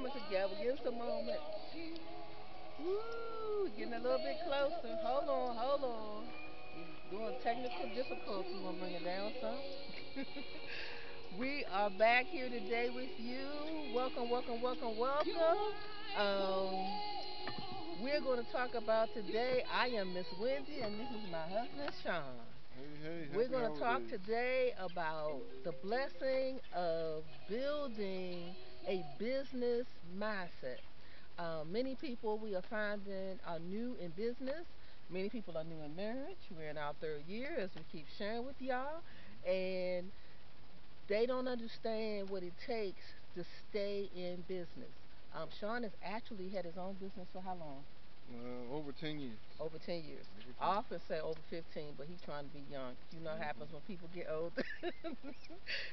coming together. Give us a moment. Woo, getting a little bit closer. Hold on, hold on. We doing technical difficulties. We're gonna bring it down some. We are back here today with you. Welcome, welcome, welcome, welcome. Um, we're going to talk about today. I am Miss Wendy, and this is my husband, Sean. Hey, hey, We're happy going to talk holidays. today about the blessing of building a business mindset. Many people we are finding are new in business. Many people are new in marriage. We're in our third year, as we keep sharing with y'all. And they don't understand what it takes to stay in business. Sean has actually had his own business for how long? Over 10 years. Over 10 years. Over I 10. often say over 15, but he's trying to be young. You know what Mm-hmm. happens when people get older.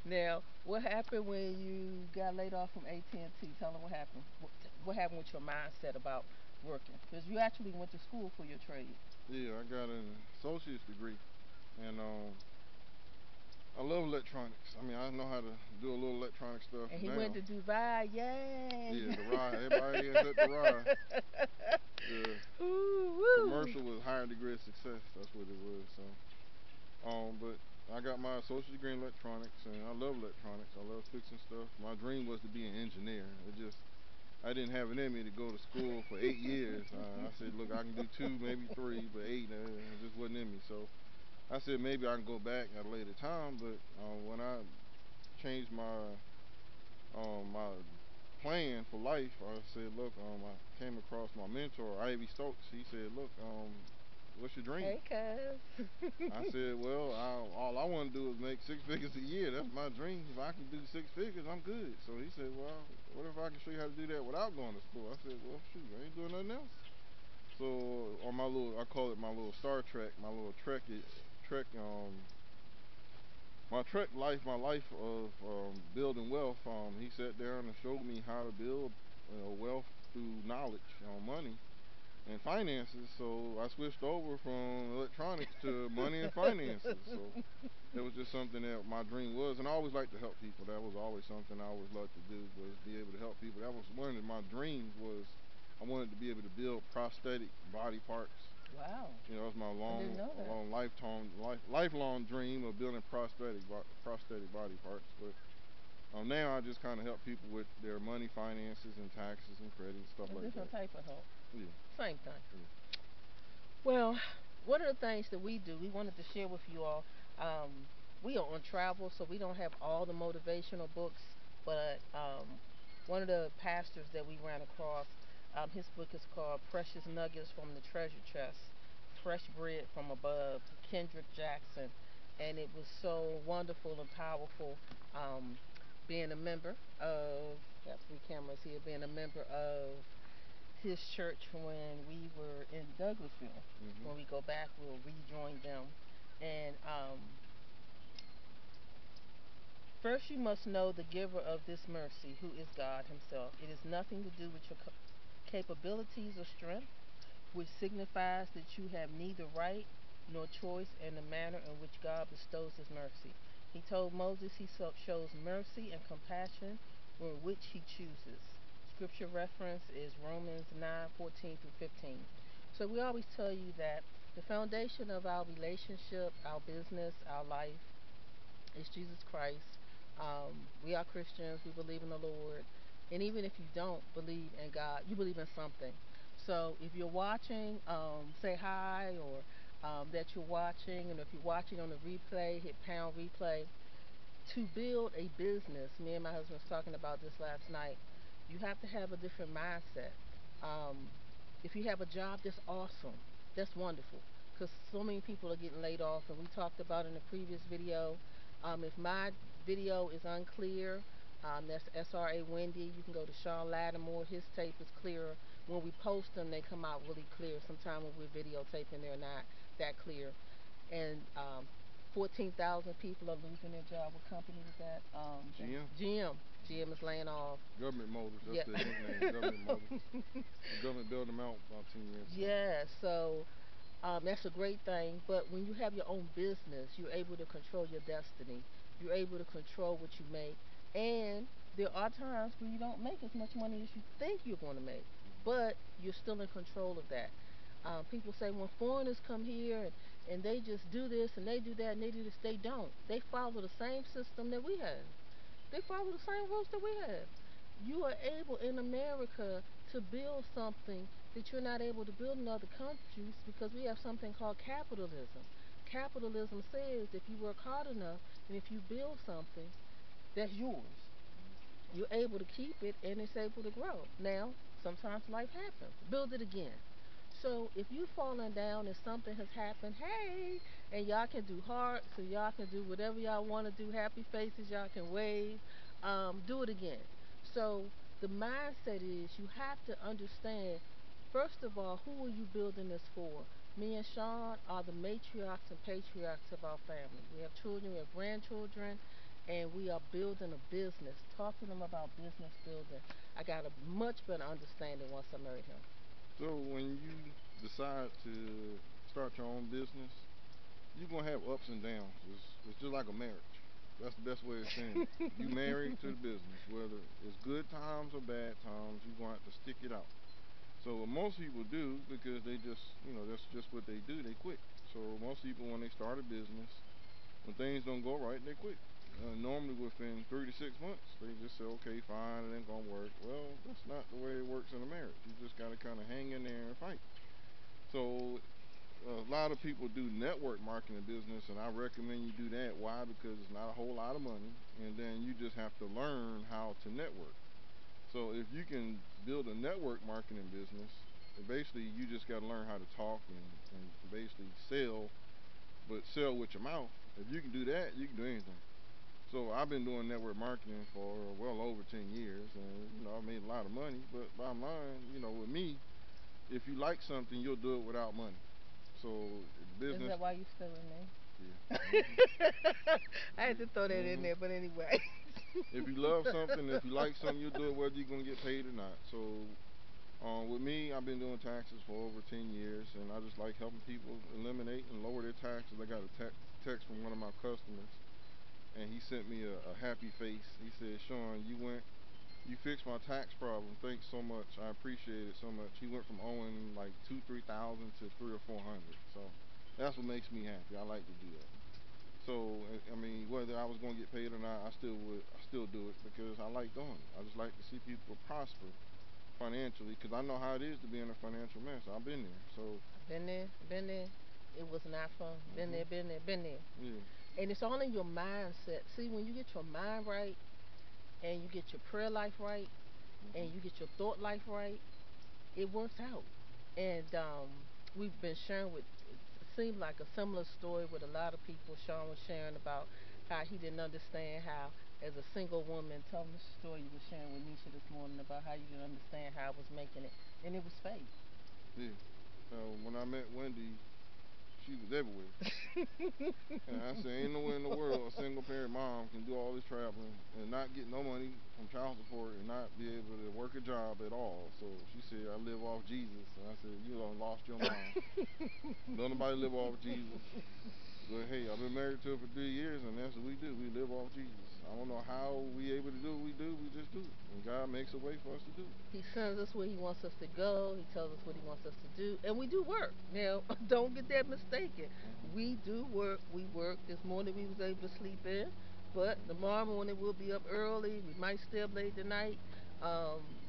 Now, what happened when you got laid off from AT&T? Tell them what happened. What happened with your mindset about working? Because you actually went to school for your trade. Yeah, I got an associate's degree, and I love electronics. I mean, I know how to do a little electronic stuff And he went now. to Dubai. Yay! Yeah, the ride. Everybody is at the ride. The Ooh, woo. commercial was higher degree of success. That's what it was. So, but I got my associate's degree in electronics, and I love electronics. I love fixing stuff. My dream was to be an engineer. It just I didn't have it in me to go to school for 8 years. I said, look, I can do two, maybe three, but eight, it just wasn't in me. So I said maybe I can go back at a later time. But when I changed my plan for life, I said, look, I came across my mentor, Ivy Stokes. He said, look, what's your dream? Hey, cuz. I said, well, all I want to do is make six figures a year. That's my dream. If I can do six figures, I'm good. So he said, well, what if I can show you how to do that without going to school? I said, well, shoot, I ain't doing nothing else. So on my little, I call it my little Star Trek, my little Trek, Trek, my Trek life, my life of building wealth. He sat down and showed me how to build wealth through knowledge, money and finances. So I switched over from electronics to money and finances. So it was just something that my dream was, and I always liked to help people. That was always something I always loved to do, was be able to help people. That was one of my dreams, was I wanted to be able to build prosthetic body parts. Wow. You know, it was my I didn't know that. lifelong dream of building prosthetic body parts. But now I just kind of help people with their money, finances, and taxes and credit and stuff A like different that. type of help. Yeah, Same thing. yeah. Well, one of the things that we do, we wanted to share with you all. Um, we are on travel, so we don't have all the motivational books, but one of the pastors that we ran across, his book is called Precious Nuggets from the Treasure Chest, Fresh Bread from Above, Kendrick Jackson. And it was so wonderful and powerful, um, being a member of, got three cameras here, being a member of his church when we were in Douglasville. Mhm. When we go back, we'll rejoin them. And first, you must know the giver of this mercy, who is God Himself. It is nothing to do with your capabilities or strength, which signifies that you have neither right nor choice in the manner in which God bestows His mercy. He told Moses He shows mercy and compassion in which He chooses. Scripture reference is Romans 9:14 through 15. So we always tell you that the foundation of our relationship, our business, our life is Jesus Christ. We are Christians. We believe in the Lord. And even if you don't believe in God, you believe in something. So if you're watching, say hi, or that you're watching. And if you're watching on the replay, hit pound replay. To build a business, me and my husband was talking about this last night, you have to have a different mindset. Um, if you have a job, that's awesome. That's wonderful. Because so many people are getting laid off, and we talked about in the previous video. If my video is unclear, that's SRA Wendy. You can go to Sean Lattimore. His tape is clearer. When we post them, they come out really clear. Sometimes when we're videotaping, they're not that clear. And 14,000 people are losing their job. What company was that? GM, GM. GM is laying off. Government Motors. That's Yeah. the nickname, Government Motors. The government built them out about 10 years ago. Yeah. So that's a great thing. But when you have your own business, you're able to control your destiny. You're able to control what you make, and There are times where you don't make as much money as you think you're going to make, but you're still in control of that. People say when foreigners come here and they just do this and they do that and they do this, they don't. They follow the same system that we have. They follow the same rules that we have. You are able in America to build something that you're not able to build in other countries because we have something called capitalism. Capitalism says if you work hard enough and if you build something, that's yours. You're able to keep it and it's able to grow. Now, sometimes life happens. Build it again. So if you falling down and something has happened, hey, and y'all can do hearts and y'all can do whatever y'all want to do, happy faces, y'all can wave, do it again. So the mindset is you have to understand, first of all, who are you building this for? Me and Sean are the matriarchs and patriarchs of our family. We have children, we have grandchildren, and we are building a business. Talk to them about business building. I got a much better understanding once I married him. So when you decide to start your own business, you're gonna have ups and downs. It's just like a marriage. That's the best way of saying it. You married to the business, whether it's good times or bad times, you're gonna have to stick it out. So what most people do, because they just, that's just what they do. They quit. So most people, when they start a business, when things don't go right, they quit. Normally, within 3 to 6 months, they just say, "Okay, fine, it ain't gonna work." Well, that's not the way it works in a marriage. You just gotta kind of hang in there and fight. So a lot of people do network marketing business, and I recommend you do that. Why? Because it's not a whole lot of money, and then you just have to learn how to network. So if you can build a network marketing business, basically you just got to learn how to talk and basically sell, but sell with your mouth. If you can do that, you can do anything. So I've been doing network marketing for well over 10 years, and I've made a lot of money. But bottom line, with me, if you like something, you'll do it without money. So Is business, that why you still with me? yeah, mhm, I had to throw that in mhm. there, but anyway. If you love something, if you like something, you'll do it whether you're gonna get paid or not. So with me, I've been doing taxes for over 10 years, and I just like helping people eliminate and lower their taxes. I got a text from one of my customers, and he sent me a happy face. He said, "Sean, you fixed my tax problem. Thanks so much. I appreciate it so much." He went from owing like 3,000 to 3 or 400. So that's what makes me happy. I like to do that. So I mean, whether I was going to get paid or not, I still do it because I like doing it. I just like to see people prosper financially because I know how it is to be in a financial mess. I've been there. So, Been there, been there. It was not fun. Been mhm, there, been there, been there. yeah, And it's all in your mindset. See, when you get your mind right and you get your prayer life right mhm, and you get your thought life right, it works out. And we've been sharing with, it seemed like a similar story with a lot of people. Sean was sharing about how he didn't understand how, as a single woman, tell him the story you were sharing with Nisha this morning about how you didn't understand how I was making it. And it was fake. yeah. When I met Wendy, she was everywhere. And I said, ain't nowhere in the world a single parent mom can do all this traveling and not get no money from child support and not be able to work a job at all. So she said, I live off Jesus. And I said, you done lost your mind. Don't nobody live off Jesus. But hey, I've been married to her for 3 years, and that's what we do. We live off Jesus. I don't know how we able to do what we do. We just do it, and God makes a way for us to do it. He sends us where he wants us to go. He tells us what he wants us to do. And we do work. Now, don't get that mistaken. Hmm. We do work. We work. This morning we was able to sleep in. But tomorrow morning we'll be up early. We might stay up late tonight.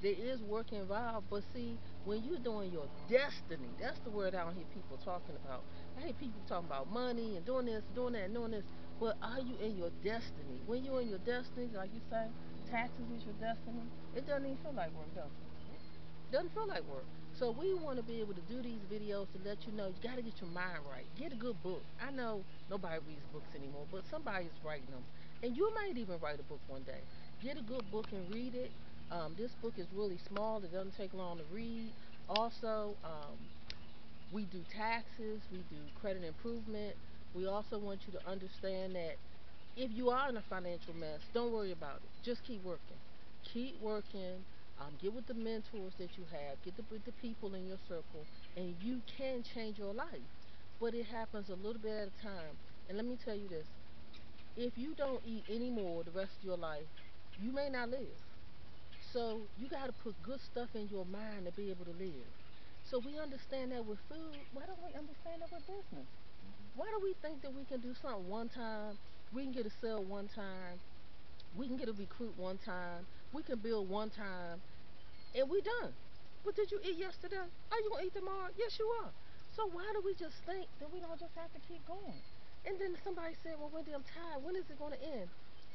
There is work involved. But see, when you're doing your destiny, that's the word I don't hear people talking about. I hear people talking about money and doing this, doing that, and doing this. But are you in your destiny? When you're in your destiny, like you say, taxes is your destiny. It doesn't even feel like work, does it? Doesn't feel like work. So we want to be able to do these videos to let you know you got to get your mind right. Get a good book. I know nobody reads books anymore, but somebody's writing them, and you might even write a book one day. Get a good book and read it. This book is really small. It doesn't take long to read. Also, we do taxes. We do credit improvement. We also want you to understand that if you are in a financial mess, don't worry about it. Just keep working. Keep working. Get with the mentors that you have. Get with the people in your circle, and you can change your life. But it happens a little bit at a time. And let me tell you this: if you don't eat any more the rest of your life, you may not live. So you got to put good stuff in your mind to be able to live. So we understand that with food. Why don't we understand that with business? Why do we think that we can do something one time? We can get a sale one time. We can get a recruit one time. We can build one time, and we done. But did you eat yesterday? Are you gonna eat tomorrow? Yes, you are. So why do we just think that we don't just have to keep going? And then somebody said, "Well, Wendy, I'm tired. When is it gonna end?"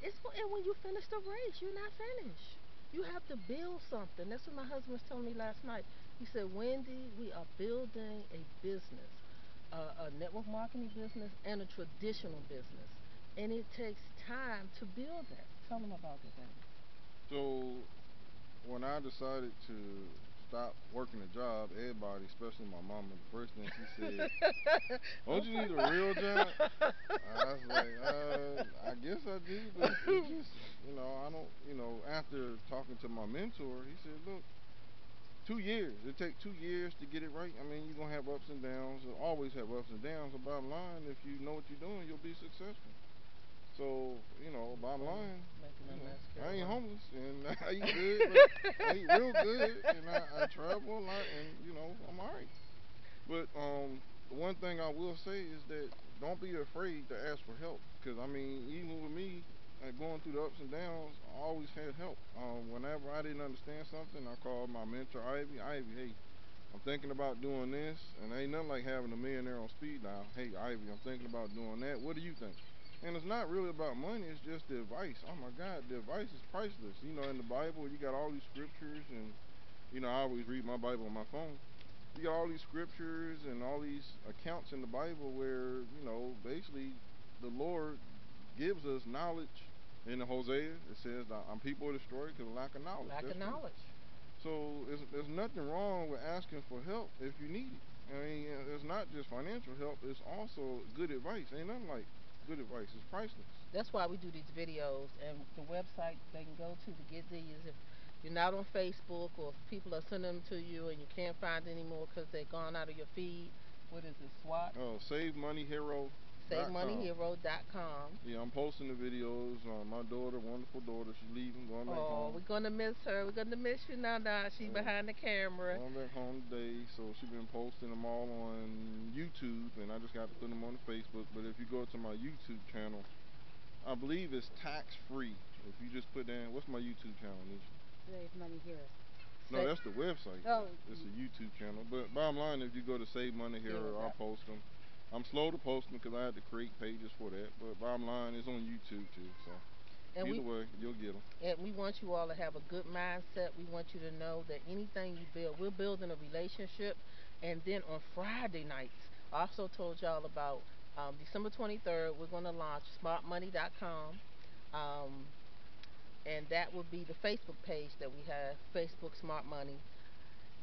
It's gonna end when you finish the race. You're not finished. You have to build something. That's what my husband was telling me last night. He said, "Wendy, we are building a business, a network marketing business, and a traditional business, and it takes time to build that." Tell them about that, baby. So when I decided to stop working a job, everybody, especially my mama, the first thing she said, "Don't Don't you play need a real job?" about. I was like, I guess I do, but it's just, I don't, after talking to my mentor, he said, look, 2 years. It takes 2 years to get it right. I mean, you're gonna have ups and downs. You'll always have ups and downs. The bottom line, if you know what you're doing, you'll be successful. So, It's bottom funny, line, making a mess, I ain't Caroline. homeless and I eat good. Look, I eat real good and I travel a lot and I'm alright. But the one thing I will say is that don't be afraid to ask for help. Because I mean, even with me going through the ups and downs, I always had help. Whenever I didn't understand something, I called my mentor Ivy. Ivy, hey, I'm thinking about doing this, and ain't nothing like having a millionaire on speed dial. Hey, Ivy, I'm thinking about doing that. What do you think? And it's not really about money. It's just the advice. Oh my God, the advice is priceless. In the Bible, you got all these scriptures, and I always read my Bible on my phone. You got all these scriptures and all these accounts in the Bible where basically the Lord gives us knowledge. In the Hosea, it says, "I'm people are destroyed because of lack of knowledge." Lack That's of true. knowledge. So there's nothing wrong with asking for help if you need it. I mean, it's not just financial help; it's also good advice. Ain't nothing like good advice. It's priceless. That's why we do these videos, and the website they can go to get these. If you're not on Facebook, or if people are sending them to you and you can't find anymore because they're gone out of your feed, what is it? SWAT? Oh, SaveMoneyHero.com. SaveMoneyHero.com. Yeah, I'm posting the videos. My daughter, wonderful daughter, she's leaving, going back Oh, home. we're gonna miss her. We're gonna miss you now. Now she's Yeah, behind the camera. going back home today. So she's been posting them all on YouTube, and I just got to put them on the Facebook. But if you go to my YouTube channel, I believe it's tax free. If you just put in, what's my YouTube channel, Nisha? Save money here. No, Say that's the website. Oh, It's a YouTube channel. But bottom line, if you go to Save Money Hero, I'll Hero.com. post them. I'm slow to post them because I had to create pages for that. But bottom line, it's on YouTube too. So And either we way, you'll get them. and we want you all to have a good mindset. We want you to know that anything you build, we're building a relationship. And then on Friday nights, I also told y'all about December 23rd, we're going to launch smartmoney.com. Um, and that will be the Facebook page that we have, Facebook Smart Money.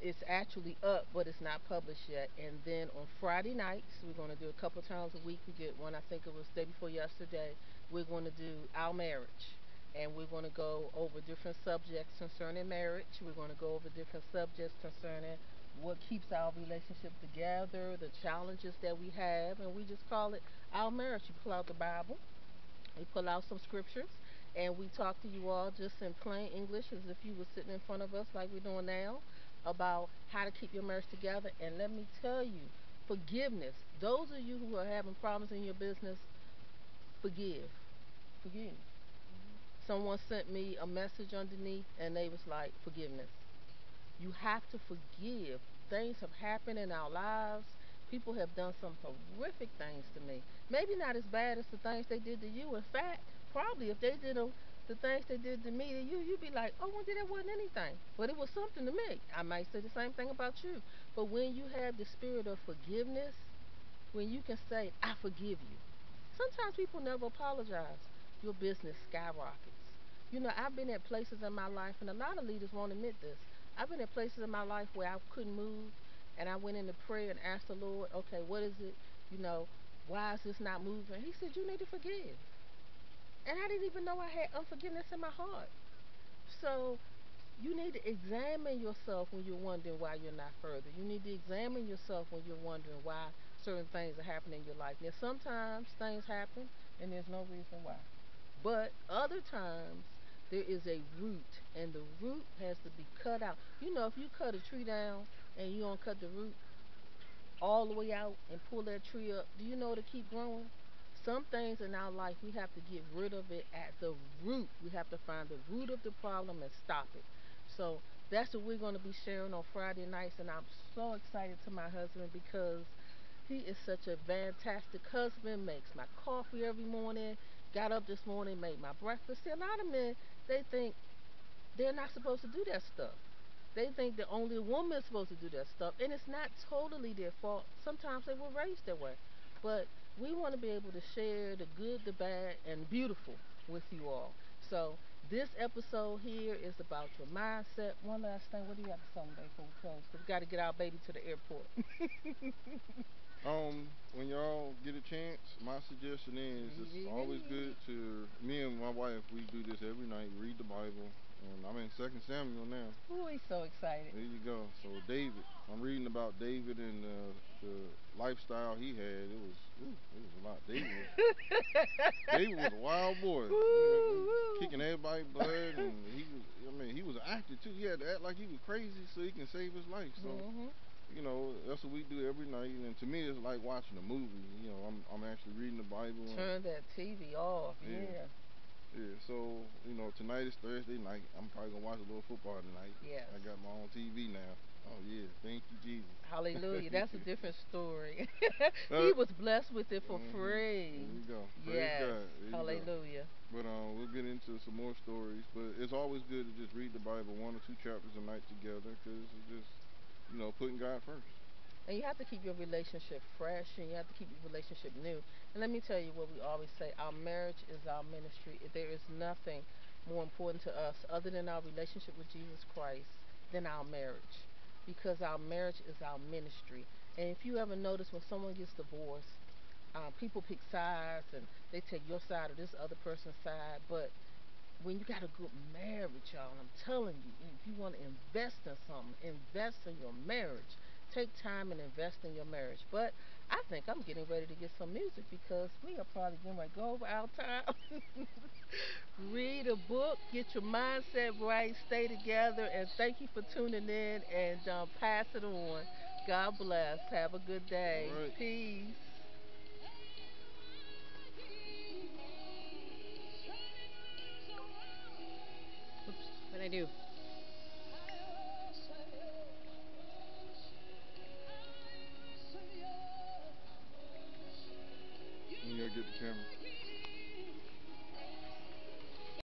It's actually up, but it's not published yet. And then on Friday nights, we're going to do a couple times a week. We did one, I think it was day before yesterday. We're going to do our marriage, and we're going to go over different subjects concerning marriage. We're going to go over different subjects concerning what keeps our relationship together, the challenges that we have, and we just call it our marriage. You pull out the Bible, we pull out some scriptures, and we talk to you all just in plain English as if you were sitting in front of us like we're doing now about how to keep your marriage together. And let me tell you, forgiveness. Those of you who are having problems in your business, forgive. Forgive. Someone sent me a message underneath and they was like, forgiveness. You have to forgive. Things have happened in our lives. People have done some horrific things to me. Maybe not as bad as the things they did to you. In fact, probably if they did the things they did to me to you, you'd be like, oh, well, that wasn't anything. But it was something to me. I might say the same thing about you. But when you have the spirit of forgiveness, when you can say, I forgive you. Sometimes people never apologize. Your business skyrockets. I've been at places in my life, and a lot of leaders won't admit this. I've been at places in my life where I couldn't move, and I went into prayer and asked the Lord, okay, what is it? You know, why is this not moving? He said, you need to forgive. And I didn't even know I had unforgiveness in my heart. So you need to examine yourself when you're wondering why you're not further. You need to examine yourself when you're wondering why certain things are happening in your life. Now, sometimes things happen and there's no reason why. But other times, There is a root, and the root has to be cut out. You know, if you cut a tree down and you don't cut the root all the way out and pull that tree up, do you know to keep growing? Some things in our life we have to get rid of it at the root. We have to find the root of the problem and stop it. So that's what we're going to be sharing on Friday nights, and I'm so excited to my husband because he is such a fantastic husband. Makes my coffee every morning. Got up this morning, made my breakfast. See, a lot of men they think they're not supposed to do that stuff. They think that only a woman is supposed to do that stuff, and it's not totally their fault. Sometimes they were raised that way, but we want to be able to share the good, the bad, and the beautiful with you all. So this episode here is about your mindset. One last thing, what do you have to say today before we close? Because we got to get our baby to the airport. When y'all get a chance, my suggestion is Read, it's read, always good read. to me and my wife. We do this every night. Read the Bible, and I'm in Second Samuel now. Ooh, he's so excited. There you go. So David, I'm reading about David and the lifestyle he had. It was a lot. David was a wild boy. Kicking everybody's butt, and I mean, he was an actor too. He had to act like he was crazy so he can save his life. So Mhm. that's what we do every night. And to me, it's like watching a movie. I'm actually reading the Bible, and Turn that TV off. yeah, Yeah. yeah. So tonight is Thursday night. I'm probably gonna watch a little football tonight. Yes. I got my own TV now. Oh yeah, thank you Hallelujah. That's a Jesus. different story. uh, He was blessed with it for There free. you go. Praise Yes. God. There you go. Hallelujah. But we'll get into some more stories. But it's always good to just read the Bible 1 or 2 chapters a night together, because it's just putting God first. And you have to keep your relationship fresh and you have to keep your relationship new. And let me tell you what we always say our marriage is our ministry. There is nothing more important to us other than our relationship with Jesus Christ than our marriage. Because our marriage is our ministry. And if you ever notice when someone gets divorced, people pick sides and they take your side or this other person's side. But when you got a good marriage, y'all, I'm telling you, if you want to invest in something, invest in your marriage. Take time and invest in your marriage. But I think I'm getting ready to get some music because we are probably getting ready to go over our time. Read a book, get your mindset right, stay together, and thank you for tuning in and pass it on. God bless. Have a good All day. right. Peace. Oops, what I do? You gotta get the camera.